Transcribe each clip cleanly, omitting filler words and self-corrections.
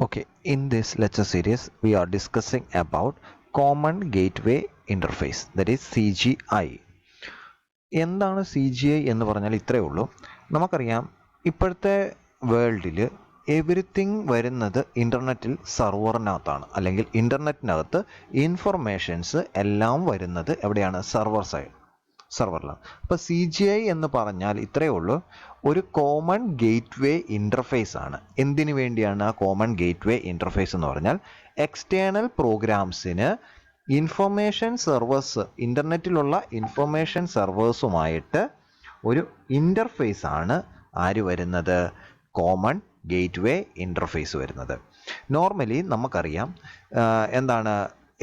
Okay, in this lecture series, we are discussing about Common Gateway Interface, that is CGI. എന്താണ് C G I എന്ന് പറഞ്ഞാൽ ഇത്രയേ ഉള്ളൂ. നമുക്കറിയാം ഇപ്പോഴത്തെ വേൾഡിൽ എവറിത്തിങ് വരുന്നത് ഇൻ്റർനെറ്റിൽ സെർവറിനകത്താണ്, അല്ലെങ്കിൽ ഇൻ്റർനെറ്റിനകത്ത് ഇൻഫർമേഷൻസ് എല്ലാം വരുന്നത് എവിടെയാണ്? സെർവറിലാണ്. അപ്പോൾ സി ജി ഐ എന്ന് പറഞ്ഞാൽ ഇത്രയേ ഉള്ളൂ, ഒരു കോമൺ ഗേറ്റ് വേ ഇൻ്റർഫേസ് ആണ്. എന്തിനു വേണ്ടിയാണ് ആ കോമൺ ഗേറ്റ് വേ ഇൻ്റർഫേസ് എന്ന് പറഞ്ഞാൽ? എക്സ്റ്റേണൽ പ്രോഗ്രാംസിന് ഇൻഫർമേഷൻ സെർവേഴ്സ്, ഇൻ്റർനെറ്റിലുള്ള ഇൻഫർമേഷൻ സെർവേഴ്സുമായിട്ട് ഒരു ഇൻ്റർഫേസ് ആണ് ആര് വരുന്നത്? കോമൺ ഗേറ്റ് വേ ഇൻ്റർഫേസ് വരുന്നത്. നോർമലി നമുക്കറിയാം എന്താണ്,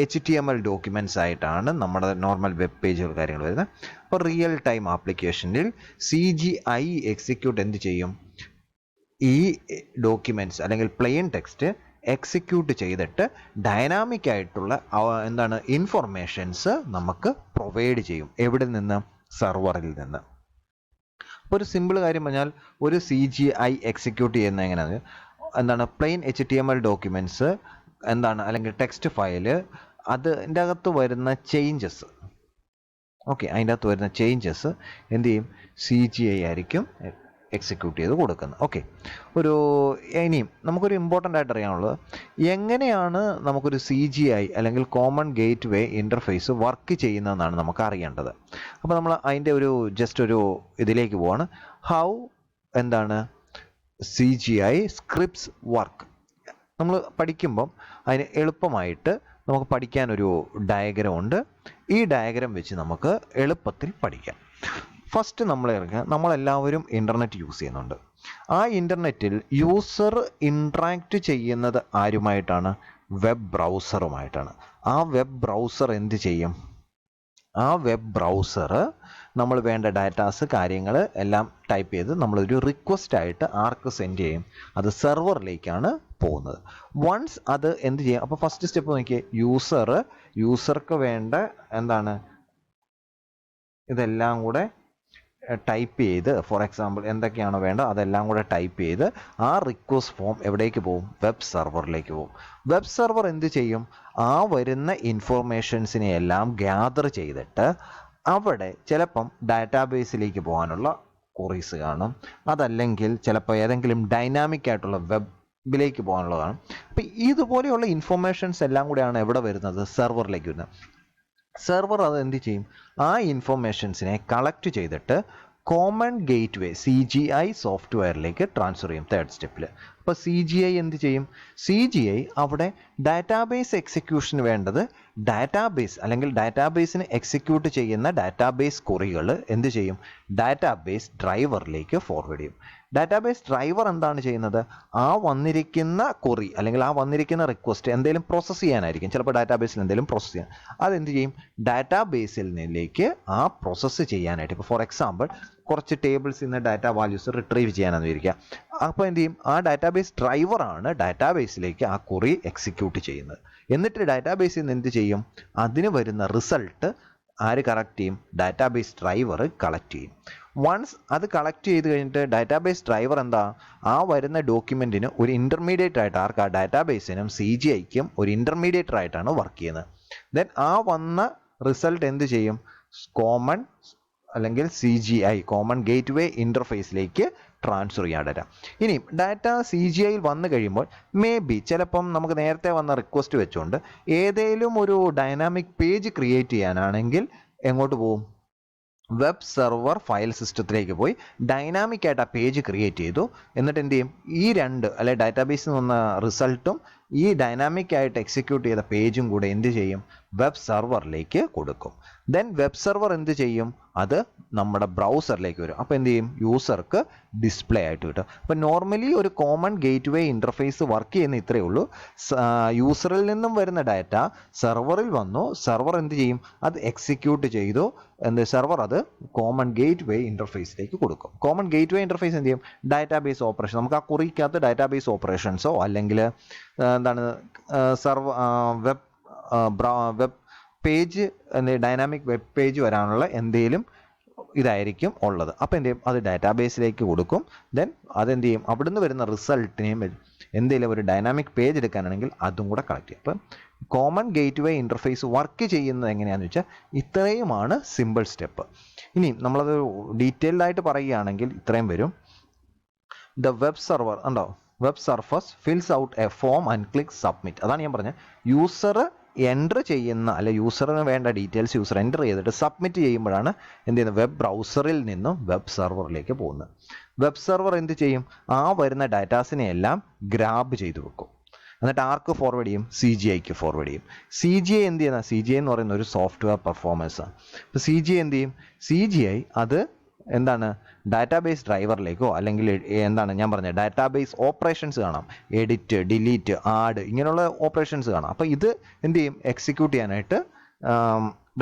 HTML ഡോക്യുമെൻറ്റ്സ് ആയിട്ടാണ് നമ്മുടെ നോർമൽ വെബ് പേജുകൾ കാര്യങ്ങൾ വരുന്നത്. അപ്പോൾ റിയൽ ടൈം ആപ്ലിക്കേഷനിൽ CGI എക്സിക്യൂട്ട് എന്ത് ചെയ്യും? ഈ ഡോക്യുമെൻറ്റ്സ് അല്ലെങ്കിൽ പ്ലെയിൻ ടെക്സ്റ്റ് എക്സിക്യൂട്ട് ചെയ്തിട്ട് ഡൈനാമിക് ആയിട്ടുള്ള എന്താണ് ഇൻഫർമേഷൻസ് നമുക്ക് പ്രൊവൈഡ് ചെയ്യും. എവിടെ നിന്ന്? സെർവറിൽ നിന്ന്. അപ്പോൾ ഒരു സിമ്പിൾ കാര്യം പറഞ്ഞാൽ, ഒരു CGI എക്സിക്യൂട്ട് ചെയ്യുന്ന എങ്ങനെയാണ്? എന്താണ്, പ്ലെയിൻ HTML ഡോക്യുമെൻറ്റ്സ് എന്താണ്, അല്ലെങ്കിൽ ടെക്സ്റ്റ് ഫയല്, അതിൻ്റെ അകത്ത് വരുന്ന ചേഞ്ചസ്, അതിൻ്റെ അകത്ത് വരുന്ന ചേഞ്ചസ് എന്ത് ചെയ്യും? CGI ആയിരിക്കും എക്സിക്യൂട്ട് ചെയ്ത് കൊടുക്കുന്നത്. ഇനിയും നമുക്കൊരു ഇമ്പോർട്ടൻ്റ് ആയിട്ട് അറിയാനുള്ളത്, എങ്ങനെയാണ് നമുക്കൊരു CGI അല്ലെങ്കിൽ common gateway interface work ചെയ്യുന്നതെന്നാണ് നമുക്ക് അറിയേണ്ടത്. അപ്പോൾ നമ്മൾ അതിൻ്റെ ജസ്റ്റ് ഒരു ഇതിലേക്ക് പോവാണ്. ഹൗ എന്താണ് CGI സ്ക്രിപ്റ്റ്സ് വർക്ക് നമ്മൾ പഠിക്കുമ്പം അതിന് എളുപ്പമായിട്ട് നമുക്ക് പഠിക്കാനൊരു ഡയഗ്രം ഉണ്ട്. ഈ ഡയഗ്രം വെച്ച് നമുക്ക് എളുപ്പത്തിൽ പഠിക്കാം. ഫസ്റ്റ് നമ്മളെല്ലാവരും ഇൻ്റർനെറ്റ് യൂസ് ചെയ്യുന്നുണ്ട്. ആ ഇൻ്റർനെറ്റിൽ യൂസർ ഇൻട്രാക്ട് ചെയ്യുന്നത് ആരുമായിട്ടാണ്? വെബ് ബ്രൗസറുമായിട്ടാണ്. ആ വെബ് ബ്രൗസർ എന്ത് ചെയ്യും? ആ വെബ് ബ്രൗസർ നമ്മൾ വേണ്ട ഡാറ്റാസ് കാര്യങ്ങൾ എല്ലാം ടൈപ്പ് ചെയ്ത് നമ്മളൊരു റിക്വസ്റ്റ് ആയിട്ട് ആർക്ക് സെൻഡ് ചെയ്യും? അത് സെർവറിലേക്കാണ് പോകുന്നത്. വൺസ് അത് എന്ത് ചെയ്യും? അപ്പോൾ ഫസ്റ്റ് സ്റ്റെപ്പ് നോക്കിയേ, യൂസർക്ക് വേണ്ട എന്താണ് ഇതെല്ലാം കൂടെ ടൈപ്പ് ചെയ്ത്, ഫോർ എക്സാമ്പിൾ എന്തൊക്കെയാണോ വേണ്ടത് അതെല്ലാം കൂടെ ടൈപ്പ് ചെയ്ത് ആ റിക്വസ്റ്റ് ഫോം എവിടേക്ക് പോകും? വെബ് സെർവറിലേക്ക് പോകും. വെബ് സെർവർ എന്ത് ചെയ്യും? ആ വരുന്ന ഇൻഫോർമേഷൻസിനെ എല്ലാം ഗ്യാദർ ചെയ്തിട്ട് അവിടെ ചിലപ്പം ഡാറ്റാബേസിലേക്ക് പോകാനുള്ള ക്വറീസ് കാണും, അതല്ലെങ്കിൽ ചിലപ്പോൾ ഏതെങ്കിലും ഡൈനാമിക് ആയിട്ടുള്ള വെബിലേക്ക് പോകാനുള്ളതാണ്. അപ്പം ഇതുപോലെയുള്ള ഇൻഫോർമേഷൻസ് എല്ലാം കൂടെയാണ് എവിടെ വരുന്നത്? സെർവറിലേക്ക് വരുന്നത്. സെർവർ അത് എന്ത് ചെയ്യും? ആ ഇൻഫോർമേഷൻസിനെ കളക്ട് ചെയ്തിട്ട് കോമൺ ഗേറ്റ് വേ CGI സോഫ്റ്റ്വെയറിലേക്ക് ട്രാൻസ്ഫർ ചെയ്യും തേർഡ് സ്റ്റെപ്പിൽ. അപ്പോൾ CGI എന്ത് ചെയ്യും? CGI അവിടെ ഡാറ്റാബേസ് എക്സിക്യൂഷന് വേണ്ടത് അല്ലെങ്കിൽ ഡാറ്റാബേസിന് എക്സിക്യൂട്ട് ചെയ്യുന്ന ഡാറ്റാബേസ് ക്വറികൾ എന്ത് ചെയ്യും? ഡാറ്റാബേസ് ഡ്രൈവറിലേക്ക് ഫോർവേഡ് ചെയ്യും. ഡാറ്റാബേസ് ഡ്രൈവർ എന്താണ് ചെയ്യുന്നത്? ആ വന്നിരിക്കുന്ന ക്വറി അല്ലെങ്കിൽ ആ വന്നിരിക്കുന്ന റിക്വസ്റ്റ് എന്തെങ്കിലും പ്രോസസ്സ് ചെയ്യാനായിരിക്കും. ചിലപ്പോൾ ഡാറ്റാബേസിൽ എന്തെങ്കിലും പ്രോസസ്സ് ചെയ്യാൻ, അതെന്ത് ചെയ്യും? ഡാറ്റാബേസിൽ നിന്നിലേക്ക് ആ പ്രോസസ്സ് ചെയ്യാനായിട്ട്, ഇപ്പോൾ ഫോർ എക്സാമ്പിൾ കുറച്ച് ടേബിൾസിൽ നിന്ന് ഡാറ്റ വാല്യൂസ് റിട്രീവ് ചെയ്യാനെന്ന് വിചാരിക്കുക. അപ്പോൾ എന്ത് ചെയ്യും? ആ ഡാറ്റാബേസ് ഡ്രൈവറാണ് ഡാറ്റാബേസിലേക്ക് ആ ക്വറി എക്സിക്യൂട്ട് ചെയ്യുന്നത്. എന്നിട്ട് ഡാറ്റാബേസിൽ നിന്ന് എന്ത് ചെയ്യും? അതിന് വരുന്ന റിസൾട്ട് ആര് കളക്ട് ചെയ്യും? ഡാറ്റാബേസ് ഡ്രൈവർ കളക്ട് ചെയ്യും. വൺസ് അത് കളക്ട് ചെയ്ത് കഴിഞ്ഞിട്ട് ഡാറ്റാബേസ് ഡ്രൈവർ എന്താ? ആ വരുന്ന ഡോക്യുമെൻറ്റിന് ഒരു ഇൻ്റർമീഡിയറ്റ് ആയിട്ട്, ആ ഡാറ്റാബേസിനും CGIക്കും ഒരു ഇൻ്റർമീഡിയറ്റർ ആയിട്ടാണ് വർക്ക് ചെയ്യുന്നത്. ദെൻ ആ വന്ന റിസൾട്ട് എന്ത് ചെയ്യും? കോമൺ അല്ലെങ്കിൽ CGI കോമൺ ഗേറ്റ് വേ ഇൻ്റർഫേസിലേക്ക് ട്രാൻസ്ഫർ ചെയ്യാൻ ഡാറ്റ. ഇനി ഡാറ്റ CGIയിൽ വന്നു കഴിയുമ്പോൾ ചിലപ്പം നമുക്ക് നേരത്തെ വന്ന റിക്വസ്റ്റ് വെച്ചുകൊണ്ട് ഏതെങ്കിലും ഒരു ഡൈനാമിക് പേജ് ക്രിയേറ്റ് ചെയ്യാനാണെങ്കിൽ എങ്ങോട്ട് പോകും? വെബ് സെർവർ ഫയൽ സിസ്റ്റത്തിലേക്ക് പോയി ഡൈനാമിക് ആയിട്ട് ആ പേജ് ക്രിയേറ്റ് ചെയ്തു. എന്നിട്ട് എന്ത് ചെയ്യും? ഈ അല്ലെ ഡാറ്റാബേസിൽ നിന്ന് വന്ന റിസൾട്ടും ഈ ഡൈനാമിക് ആയിട്ട് എക്സിക്യൂട്ട് ചെയ്ത പേജും കൂടെ എന്ത് ചെയ്യും? വെബ് സെർവറിലേക്ക് കൊടുക്കും. ദെൻ വെബ് സെർവർ എന്ത് ചെയ്യും? അത് നമ്മുടെ ബ്രൗസറിലേക്ക് വരും. അപ്പോൾ എന്ത് ചെയ്യും? യൂസർക്ക് ഡിസ്പ്ലേ ആയിട്ട് കിട്ടും. അപ്പോൾ നോർമലി ഒരു common gateway interface work ചെയ്യുന്ന ഇത്രയേ ഉള്ളൂ. യൂസറിൽ നിന്നും വരുന്ന ഡാറ്റ സെർവറിൽ വന്നു, സെർവർ എന്ത് ചെയ്യും? അത് എക്സിക്യൂട്ട് ചെയ്തു, സെർവർ അത് കോമൺ ഗേറ്റ് വേ ഇൻ്റർഫേസിലേക്ക് കൊടുക്കും. കോമൺ ഗേറ്റ് വേ ഇൻ്റർഫേസ് എന്ത് ചെയ്യും? ഡാറ്റാബേസ് ഓപ്പറേഷൻ, നമുക്ക് ആ കുറിക്കകത്ത് ഡാറ്റാബേസ് ഓപ്പറേഷൻസോ അല്ലെങ്കിൽ web page, dynamic web page വരാനുള്ള എന്തെങ്കിലും ഇതായിരിക്കും ഉള്ളത്. അപ്പോൾ എന്ത് ചെയ്യും? അത് ഡാറ്റാബേസിലേക്ക് കൊടുക്കും. ദെൻ അതെന്ത് ചെയ്യും? അവിടുന്ന് വരുന്ന റിസൾട്ടിനെയും എന്തെങ്കിലും ഒരു ഡൈനാമിക് പേജ് എടുക്കാനാണെങ്കിൽ അതും കൂടെ കളക്ട് ചെയ്യും. അപ്പം common gateway interface work ചെയ്യുന്നത് എങ്ങനെയാണെന്ന് വെച്ചാൽ ഇത്രയുമാണ് സിമ്പിൾ സ്റ്റെപ്പ്. ഇനി നമ്മളത് ഡീറ്റെയിൽഡ് ആയിട്ട് പറയുകയാണെങ്കിൽ ഇത്രയും വരും. ദ വെബ് സെർവർ ഉണ്ടോ, web surface fils out A form and click submit. അതാണ് ഞാൻ പറഞ്ഞത്, യൂസർ എൻ്റർ ചെയ്യുന്ന അല്ലെ യൂസറിന് വേണ്ട ഡീറ്റെയിൽസ് യൂസർ എൻ്റർ ചെയ്തിട്ട് സബ്മിറ്റ് ചെയ്യുമ്പോഴാണ് എന്ത് ചെയ്യുന്നത്, വെബ് ബ്രൗസറിൽ നിന്നും വെബ് സെർവറിലേക്ക് പോകുന്നത്. വെബ് സെർവർ എന്ത് ചെയ്യും, ആ വരുന്ന ഡാറ്റാസിനെ എല്ലാം ഗ്രാബ് ചെയ്ത് വെക്കും. എന്നിട്ട് ആർക്ക് ഫോർവേഡ് ചെയ്യും, CGIക്ക് ഫോർവേഡ് ചെയ്യും. CGI എന്ത് ചെയ്യുന്ന, CGI എന്ന് പറയുന്ന ഒരു സോഫ്റ്റ്വെയർ പെർഫോമൻസാണ്. അപ്പോൾ CGI എന്ത് ചെയ്യും, CGI അത് എന്താണ് ഡാറ്റാബേസ് ഡ്രൈവറിലേക്കോ അല്ലെങ്കിൽ എന്താണ് ഞാൻ പറഞ്ഞത് ഡാറ്റാബേസ് ഓപ്പറേഷൻസ് കാണാം, എഡിറ്റ്, ഡിലീറ്റ്, ആഡ്, ഇങ്ങനെയുള്ള ഓപ്പറേഷൻസ് കാണാം. അപ്പോൾ ഇത് എന്ത് ചെയ്യും, എക്സിക്യൂട്ട് ചെയ്യാനായിട്ട്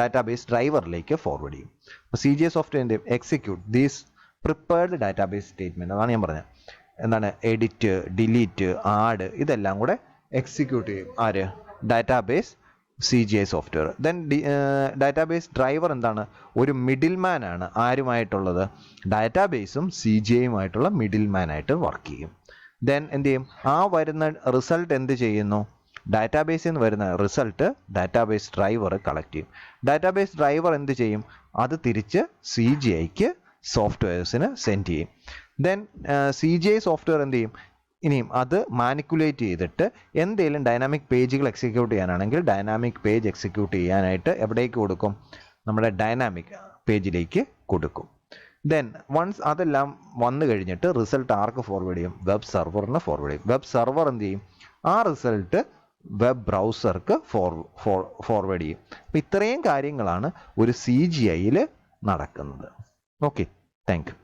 ഡാറ്റാബേസ് ഡ്രൈവറിലേക്ക് ഫോർവേഡ് ചെയ്യും. അപ്പോൾ CGI സോഫ്റ്റ്വെയർ എന്ത് ചെയ്യും, execute these prepared database statement. അതാണ് ഞാൻ പറഞ്ഞത്, എന്താണ് എഡിറ്റ്, ഡിലീറ്റ്, ആഡ് ഇതെല്ലാം കൂടെ എക്സിക്യൂട്ട് ചെയ്യും ആര്, database CGI software. Then database driver എന്താണ്, ഒരു മിഡിൽ മാൻ ആണ്, ആരുമായിട്ടുള്ളത്, ഡാറ്റാബേസും CGIയുമായിട്ടുള്ള മിഡിൽ മാൻ ആയിട്ട് വർക്ക് ചെയ്യും. ദെൻ എന്ത് ചെയ്യും, ആ വരുന്ന റിസൾട്ട് എന്ത് ചെയ്യുന്നു, ഡാറ്റാബേസിൽ നിന്ന് വരുന്ന റിസൾട്ട് ഡാറ്റാബേസ് ഡ്രൈവർ കളക്ട് ചെയ്യും. ഡാറ്റാബേസ് ഡ്രൈവർ എന്ത് ചെയ്യും, അത് തിരിച്ച് CGIക്ക് സോഫ്റ്റ്വെയർസിന് സെൻഡ് ചെയ്യും. ദെൻ CGI സോഫ്റ്റ്വെയർ എന്ത് ചെയ്യും, ഇനിയും അത് മാനിക്കുലേറ്റ് ചെയ്തിട്ട് എന്തെങ്കിലും ഡൈനാമിക് പേജുകൾ എക്സിക്യൂട്ട് ചെയ്യാനാണെങ്കിൽ ഡൈനാമിക് പേജ് എക്സിക്യൂട്ട് ചെയ്യാനായിട്ട് എവിടേക്ക് കൊടുക്കും, നമ്മുടെ ഡൈനാമിക് പേജിലേക്ക് കൊടുക്കും. ദെൻ വൺസ് അതെല്ലാം വന്നു കഴിഞ്ഞിട്ട് റിസൾട്ട് ആർക്ക് ഫോർവേഡ് ചെയ്യും, വെബ് സെർവറിന് ഫോർവേഡ് ചെയ്യും. വെബ് സെർവർ എന്ത് ചെയ്യും, ആ റിസൾട്ട് വെബ് ബ്രൗസർക്ക് ഫോർവേഡ് ചെയ്യും. അപ്പം ഇത്രയും കാര്യങ്ങളാണ് ഒരു CGIയിൽ നടക്കുന്നത്. Okay, thank you.